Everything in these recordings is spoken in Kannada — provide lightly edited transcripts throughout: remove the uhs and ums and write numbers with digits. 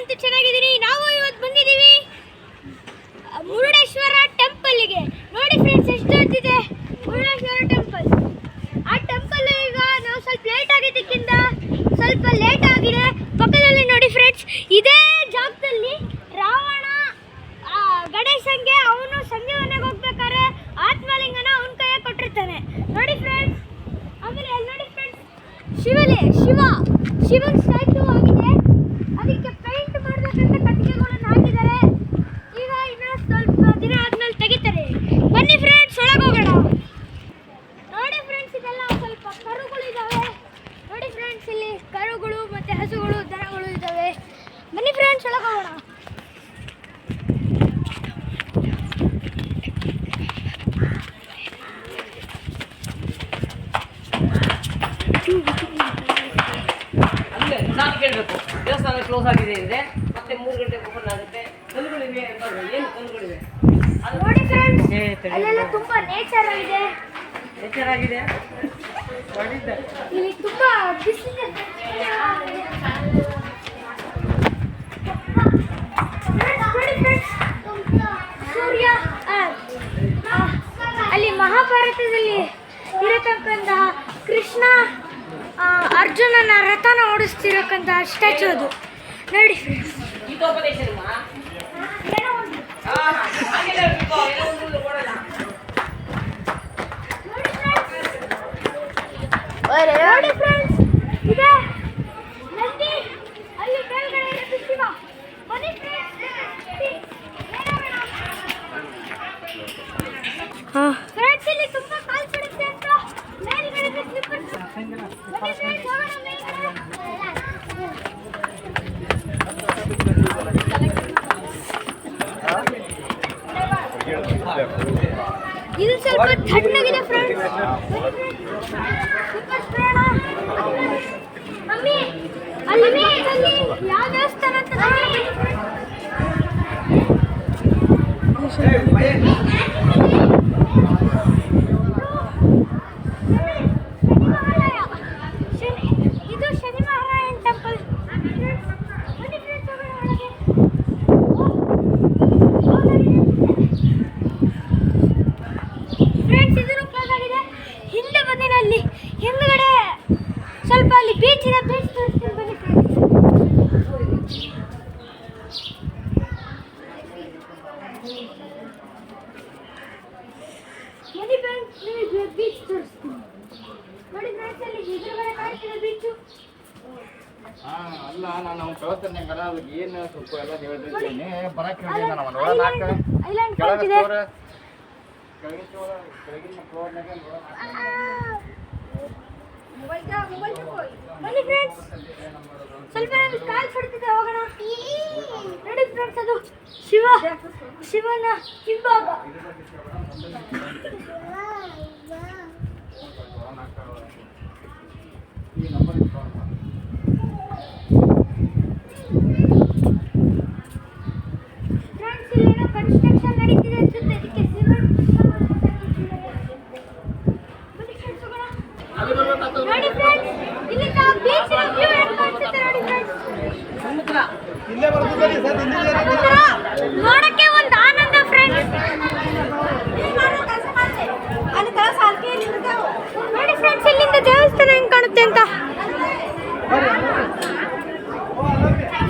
ನಾನಂತೂ ಚೆನ್ನಾಗಿದ್ದೀನಿ. ನಾವು ಇವತ್ತು ಬಂದಿದ್ದೀವಿ ಮುರುಡೇಶ್ವರ ಟೆಂಪಲ್ಗೆ. ನೋಡಿ ಫ್ರೆಂಡ್ಸ್, ಎಷ್ಟು ಹೊತ್ತಿದೆ ಮುರುಡೇಶ್ವರ ಟೆಂಪಲ್. ಆ ಟೆಂಪಲ್ ಈಗ ನಾವು ಸ್ವಲ್ಪ ಲೇಟ್ ಆಗಿದ್ದಕ್ಕಿಂತ ಸ್ವಲ್ಪ ಲೇಟ್ ಆಗಿದೆ. ಪಕ್ಕದಲ್ಲಿ ನೋಡಿ ಫ್ರೆಂಡ್ಸ್, ಇದೇ ಜಾಗದಲ್ಲಿ ರಾವಣ ಗಣೇಶಂಗೆ ಅವನು ಸಂಜೀವನೆಗೆ ಹೋಗ್ಬೇಕಾದ್ರೆ ಆತ್ಮಲಿಂಗನ ಅವನ ಕೈಯಾಗ ಕೊಟ್ಟಿರ್ತಾನೆ. ನೋಡಿ ಫ್ರೆಂಡ್ಸ್, ಆಮೇಲೆ ಅಲ್ಲಿ ನೋಡಿ ಫ್ರೆಂಡ್ಸ್, ಶಿವನ ಸ್ಟ್ಯಾಚು ಆಗಿದೆ. ಅದಕ್ಕೆ ಪೇಂಟ್ ಮಾಡಬೇಕಂತ ಕಟ್ಟಿಗೆಗಳನ್ನು ಹಾಕಿದ್ದಾರೆ. ಈಗ ಇನ್ನೂ ಸ್ವಲ್ಪ ದಿನ ಆದ್ಮೇಲೆ ತೆಗಿತಾರೆ. ಬನ್ನಿ ಫ್ರೆಂಡ್ಸ್, ಒಳಗೆ ಹೋಗೋಣ. ನೋಡಿ ಫ್ರೆಂಡ್ಸ್, ಇದೆಲ್ಲ ಸ್ವಲ್ಪ ಕರುಗಳು ಇದ್ದಾವೆ. ನೋಡಿ ಫ್ರೆಂಡ್ಸ್, ಇಲ್ಲಿ ಕರುಗಳು ಮತ್ತೆ ಹಸುಗಳು ದನಗಳು ಇದ್ದಾವೆ. ಬನ್ನಿ ಫ್ರೆಂಡ್ಸ್, ಒಳಗೆ ಹೋಗೋಣ. ದೇವಸ್ಥಾನ ಕ್ಲೋಸ್ ಆಗಿದೆ ಇದೆ, ಮತ್ತೆ 3 ಗಂಟೆಗೆ ಓಪನ್ ಆಗುತ್ತೆ. ಕಲ್ಲುಗಳಿವೆ, ಏನು ಕಲ್ಲುಗಳಿವೆ ನೋಡಿ ಫ್ರೆಂಡ್ಸ್, ಅಲ್ಲೆಲ್ಲ ತುಂಬಾ ನೇಚರ್ ಆಗಿದೆ. ಇಲ್ಲಿ ತುಂಬಾ ಬಿಸಿಲಿದೆ. ಸೂರ್ಯ ಅಲ್ಲಿ ಮಹಾಭಾರತದಲ್ಲಿ ಇರತಕ್ಕಂಥ ಕೃಷ್ಣ ಅರ್ಜುನನ ರಥನ ಓಡಿಸ್ತಿರಕ್ಕಂಥ ಸ್ಟ್ಯಾಚು ಅದು. ನೋಡಿ ನೋಡಿ ಫ್ರೆಂಡ್ಸ್, ಇದೆ ನಂದಿ, ಅಲ್ಲಿ ಮೇಲ್ಗಡೆ ಇರುತ್ತೆ ಶಿವ. ಬನ್ನಿ ಫ್ರೆಂಡ್ಸ್, ಫ್ರೆಂಡ್ಸ್ ಇಲ್ಲಿ ತುಂಬಾ ಕಾಲ್ ಬಿಡುತ್ತೆ ಅಂತ ಮೇಲ್ಗಡೆ ಸ್ಲಿಪ್ಪರ್ಸ್. ಬನ್ನಿ ಫ್ರೆಂಡ್ಸ್, ಹೋಗೋಣ ಮೇಲ್ಗಡೆ. ಇದು ಸ್ವಲ್ಪ ತಣ್ಣಗಿದೆ ಫ್ರೆಂಡ್ಸ್. ಮಮ್ಮಿ, ಅಲ್ಲಿ ಯಾವ ದೇವಸ್ಥಾನ ಅಂತ ಇದು ಶನಿ ಮಹಾರಾಯಣ ಟೆಂಪಲ್. ಫ್ರೆಂಡ್ಸ್, ಇದನ್ನು ಕ್ಲೋಸ್ ಆಗಿದೆ. ಹಿಂದೆ ಬಂದಿನ ಅಲ್ಲಿ ಹಿಂದ್ಗಡೆ ಸ್ವಲ್ಪ ಅಲ್ಲಿ ಬೀಚ್ ಇದೆ. ಬೀಚ್ ತೋರಿಸ್ತೀನಿ ಬನ್ನಿ ಫ್ರೆಂಡ್ಸ್. ಬನ್ನಿ ಫ್ರೆಂಡ್ಸ್, ನಿಮಗೆ ಬೀಚ್ ತೋರಿಸ್ತೀನಿ. ನೋಡಿ ಫ್ರೆಂಡ್ಸ್, ಅಲ್ಲಿ ಎದುರುಗಡೆ ಕಾಣ್ತಿದೆ ಬೀಚು. ಅಲ್ಲ, ನಾನು ಕಳಿಸ್ತೀನಿ. ಏನು ಸ್ವಲ್ಪ ಎಲ್ಲ ಹೇಳ್ತಿದ್ದೀನಿ. ಬರಕ್ಕೆ ಹೇಳಿ ನಾನು ಐಲ್ಯಾಂಡ್ ಕಾಣ್ತಿದೆ. ಬನ್ನಿ ಫ್ರೆಂಡ್ಸ್, ಸ್ವಲ್ಪ ಕಾಲ್ ಸುಡ್ತಿದೆ, ಹೋಗೋಣ. ನೋಡಿ ಫ್ರೆಂಡ್ಸ್, ಅದು ಶಿವನ ಹಿಂಭಾಗ. ಫ್ರೆಂಡ್ಸ್, ಇಲ್ಲೇನೋ ಕನ್ಸ್ಟ್ರಕ್ಷನ್ ನಡೀತಿದೆ ಅನ್ಸುತ್ತೆ, ಅದಕ್ಕೆ ಸಿಮೆಂಟ್. ನೋಡಿ ಫ್ರೆಂಡ್ಸ್, ಇಲ್ಲಿ ಬೀಚ್ ವ್ಯೂ ಹೇಗೆ ಕಾಣಿಸುತ್ತೆ ನೋಡಿ ಫ್ರೆಂಡ್ಸ್. ನೋಡಕ್ಕೆ ಒಂದು ಆನಂದ ಫ್ರೆಂಡ್ಸ್. ನೋಡಿ ಫ್ರೆಂಡ್ಸ್, ಇಲ್ಲಿಂದ ದೇವಸ್ಥಾನ ಹೆಂಗೆ ಕಾಣುತ್ತೆ ಅಂತ.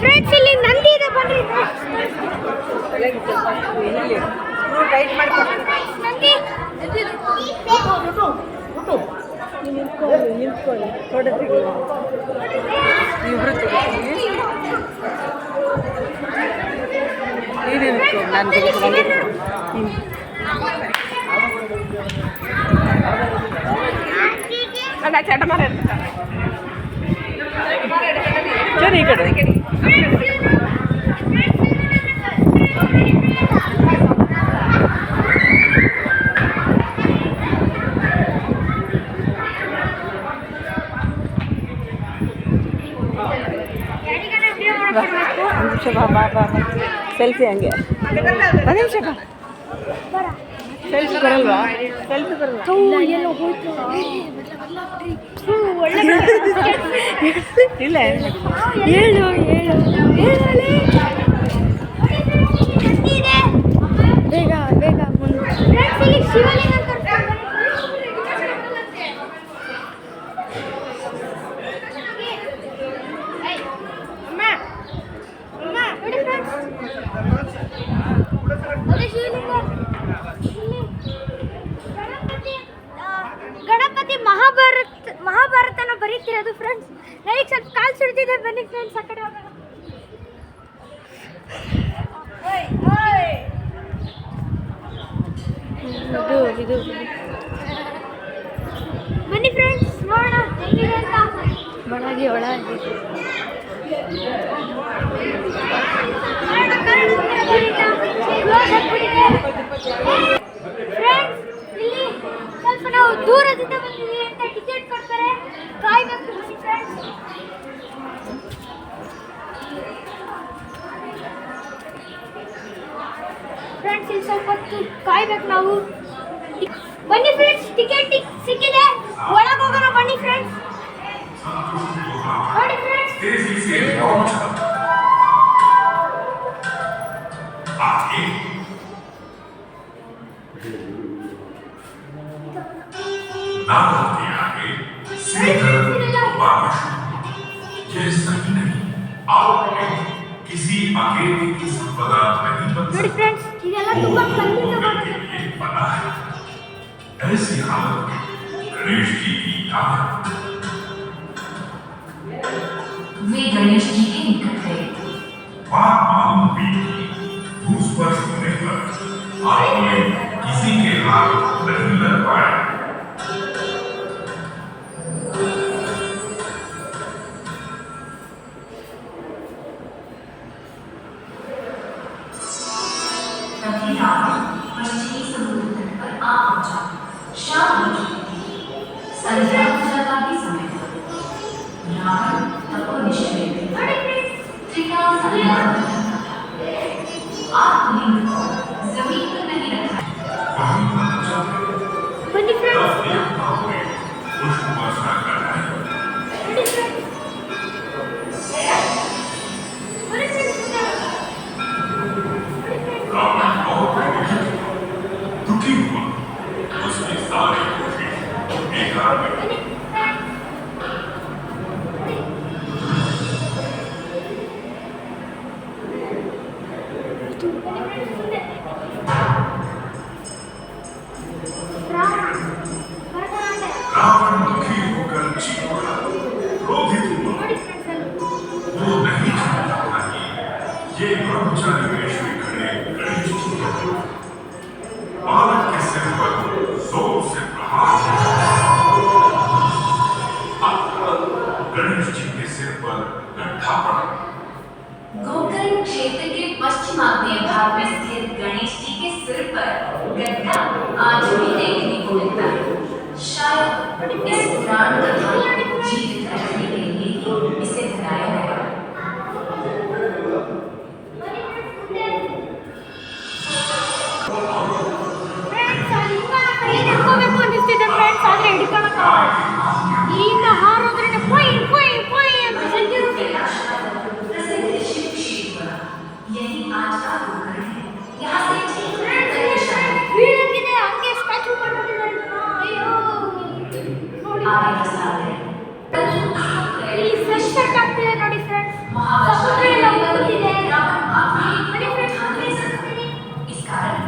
ಫ್ರೆಂಡ್ಸ್, ಇಲ್ಲಿ ನಂದಿ ಇದೆ, ಬನ್ನಿ ನಂದಿ. ಸರಿ, ಈ ಕಡೆ ಬಾ ಸೆಲ್ಫಿ ಹಂಗೆ. ಒಂದು ನಿಮಿಷ ಬಾ. ಸೆಲ್ಫಿ ಬರಲ್ವಾ? ಸೆಲ್ಫಿ ಬರಲ್ಲ. ಎಲ್ಲೋ ಹೋಯ್ತು. ಒಳ್ಳೆ ಇಲ್ಲ ಹೇಳು ಹೇಳಲಿ ಬೇಗ ಬೇಗ ಮುಂದೆ ಶಿವಲಿಂಗ ಗಣಪತಿ ಮಹಾಭಾರತನ ಬರೀತಿರೋದು ಫ್ರೆಂಡ್ಸ್. ನನಗೆ ಸ್ವಲ್ಪ ಕಾಲು ಸುಡ್ತಿದೆ, ಬನ್ನಿ ಫ್ರೆಂಡ್ಸ್ ಆ ಕಡೆ ಹೋಗೋಣ. ಇದು ಬನ್ನಿ ಫ್ರೆಂಡ್ಸ್ ನೋಡೋಣ ಹೆಂಗಿದೆ ಅಂತ. ಒಳಗೆ ಫ್ರೆಂಡ್ಸ್ ಇಲ್ಲಿ ಸ್ವಲ್ಪ ನಾವು ದೂರದಿಂದ ಬಂದಿದ್ದೀವಿ ಅಂತ ಟಿಕೆಟ್ ಕೊಡ್ತಾರೆ, ಕಾಯ್ಬೇಕು ಬನ್ನಿ ಫ್ರೆಂಡ್ಸ್. ಫ್ರೆಂಡ್ಸ್ ಇಲ್ಲಿ ಸ್ವಲ್ಪ ಹೊತ್ತು ಕಾಯ್ಬೇಕು ನಾವು. ಬನ್ನಿ ಫ್ರೆಂಡ್ಸ್, ಟಿಕೆಟ್ ಸಿಕ್ಕಿದೆ, ಒಳಗೆ ಹೋಗೋಣ ಬನ್ನಿ ಫ್ರೆಂಡ್ಸ್. ನೋಡಿ ಫ್ರೆಂಡ್ಸ್ किसी अकेले की संपदा नहीं बन ನೋಡಿ ಫ್ರೆಂಡ್ಸ್ ಇದೆಲ್ಲ ತುಂಬಾ ಕಲ್ಲಿಂದ ಮಾಡಿದೆ. बना है ऐसी हालत में गणेश जी की आदत वे गणेश जी के निकट गए। बात मालूम हुई कि उस पर होने पर आपने किसी के हाथ नहीं लग पाए। तभी रावण पश्चिमी समुद्र तट पर आ पहुंचा। शाम हो चुकी थी, संध्या पूजा का भी समय था। रावण तपोनिष्ठ त्रिकाल संहार करता था। आत्मलिंग को जमीन पर नहीं रखा। बन्नी फ्रेंड्स पुष्प वर्षा कर रहे हैं। रावण बहुत दुखी हुआ, उसकी सारी कोशिश बेकार में रावण दुखी होकर चीख पड़ा, क्रोधित हुआ। वो नहीं जानता था कि ये ब्रह्मचारी वेश में खड़े गणेश जी हैं। बालक के सिर पर जोर से प्रहार किया। गणेश जी के सिर पर गड्ढा पड़ा। गोकर्ण क्षेत्र के पश्चिमाग्नेय भाग में स्थित गणेश जी के सिर पर गड्ढा आज भी देखने को मिलता है। शायद इस पुराण कथा को जीवित रखने के लिए ही इसे बनाया गया। ಹಿಡ್ಕೋಬೇಕು ಅನ್ನಿಸ್ತಿದೆ ಫ್ರೆಂಡ್ಸ್, ಆದ್ರೆ ಹಿಡ್ಕೊಳಕ್ಕಾಗಲ್ಲ. ಇಲ್ಲಿಂದ ಹಾರೋದ್ರೆ ಪೊಯ್ ಪೊಯ್ ಪೊಯ್ ಅಂತ ಸಂಜೆ प्रसिद्ध शिव क्षेत्र यही आज का गोकर्ण है। यहाँ से ठीक उत्तर दिशा में ಬೀಳಂಗಿದೆ, ಹಂಗೆ ಸ್ಟ್ಯಾಚು ಮಾಡ್ಬಿಟ್ಟಿದ್ದಾರೆ. ಅಯ್ಯೋ ನೋಡಿ आगे रास्ता है। ಇಲ್ಲಿ ಫ್ರೆಶ್ ಸ್ಟಾರ್ಟ್ ಆಗ್ತಿದೆ ನೋಡಿ ಫ್ರೆಂಡ್ಸ್. ಸಮುದ್ರ ಎಲ್ಲ ಉಕ್ಕುತ್ತಿದೆ. ಬನ್ನಿ ಫ್ರೆಂಡ್ಸ್ ಮುಂದೆ ಸಾಗ್ತೀನಿ. इस कारण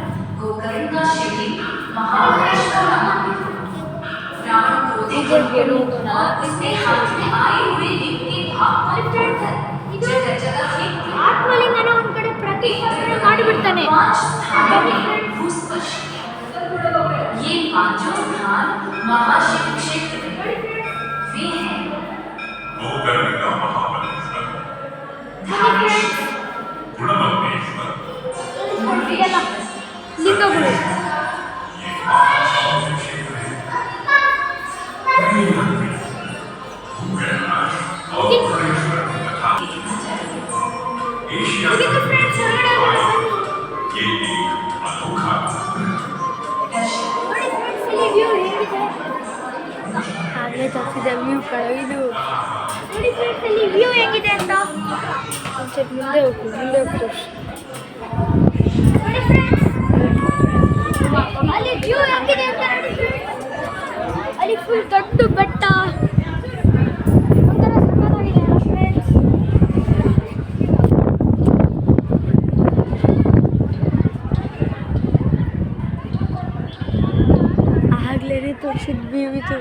गोकर्ण का शिवलिंग महाबलेश्वर नामांकित हुआ। रावण क्रोधित हुआ और उसने हाथ में आए हुए लिंग के भाग पर तोड़कर जगह जगह फेंक दिया। ಆತ್ಮಲಿಂಗನ ಒಂದ್ ಕಡೆ ಪ್ರತಿಷ್ಠಾಪನೆ ಮಾಡಿಬಿಡ್ತಾನೆ. 5 स्थानों में भूस्पर्श किया। ये पांचों स्थान महाशिव क्षेत्र में वे हैं गोकर्ण का महाबलेश्वर, धामेश्वर, गुणवत्तेश्वर, ಇದೆಲ್ಲ ಲಿಂಗಗಳು. ये पांच समुद्र क्षेत्र हैं। कई मंदिर, भूगैलाश और गुणेश्वर तथा एशिया ಇದಕ್ಕೆ ಫ್ರೆಂಡ್ಸ್ ಹೊರಗಡೆ ಹೋಗೋಣ ಬನ್ನಿ. ये एक अनोखा मंदिर है। ನೋಡಿ ಫ್ರೆಂಡ್ಸ್ ಇಲ್ಲಿ ವ್ಯೂ ಹೇಗಿದೆ. ಹಾಗೆ ತೋರಿಸಿದೆ ವ್ಯೂ ಇದು ನೋಡಿ ಫ್ರೆಂಡ್ಸ್ ಅಲ್ಲಿ ವ್ಯೂ ಹೇಗಿದೆ ಅಂತ ಒಂದ್ಸರಿ ಮುಂದೆ ಹೋಗಿ ತೋರಿಸಿ ನೋಡಿ ಫ್ರೆಂಡ್ಸ್ ಅಲ್ಲಿ ವ್ಯೂ ಹೇಗಿದೆ ಅಂತ ನೋಡಿ ಫ್ರೆಂಡ್ಸ್ ಅಲ್ಲಿ ಫುಲ್ ದೊಡ್ಡ ಬೆಟ್ಟ ಒಂಥರ ಸಕ್ಕತ್ತಾಗಿದೆ ಅಲ್ಲ ಫ್ರೆಂಡ್ಸ್ ಆಗ್ಲೇ ತೋರಿಸಿದ ವ್ಯೂ ಇದು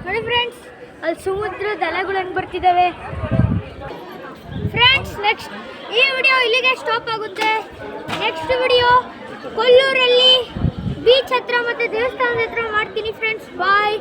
ನೋಡಿ ಫ್ರೆಂಡ್ಸ್ ಅಲ್ಲಿ ಸಮುದ್ರದ ಅಲೆಗಳು ಹೆಂಗೆ ಬರ್ತಿದ್ದಾವೆ ಫ್ರೆಂಡ್ಸ್ ನೆಕ್ಸ್ಟ್ ಈ ವಿಡಿಯೋ ಇಲ್ಲಿಗೆ ಸ್ಟಾಪ್ ಆಗುತ್ತೆ ನೆಕ್ಸ್ಟ್ ವಿಡಿಯೋ ಕೊಲ್ಲೂರಲ್ಲಿ ಬೀಚ್ ಹತ್ರ ಮತ್ತು ದೇವಸ್ಥಾನದ ಹತ್ರ ಮಾಡ್ತೀನಿ ಫ್ರೆಂಡ್ಸ್ ಬಾಯ್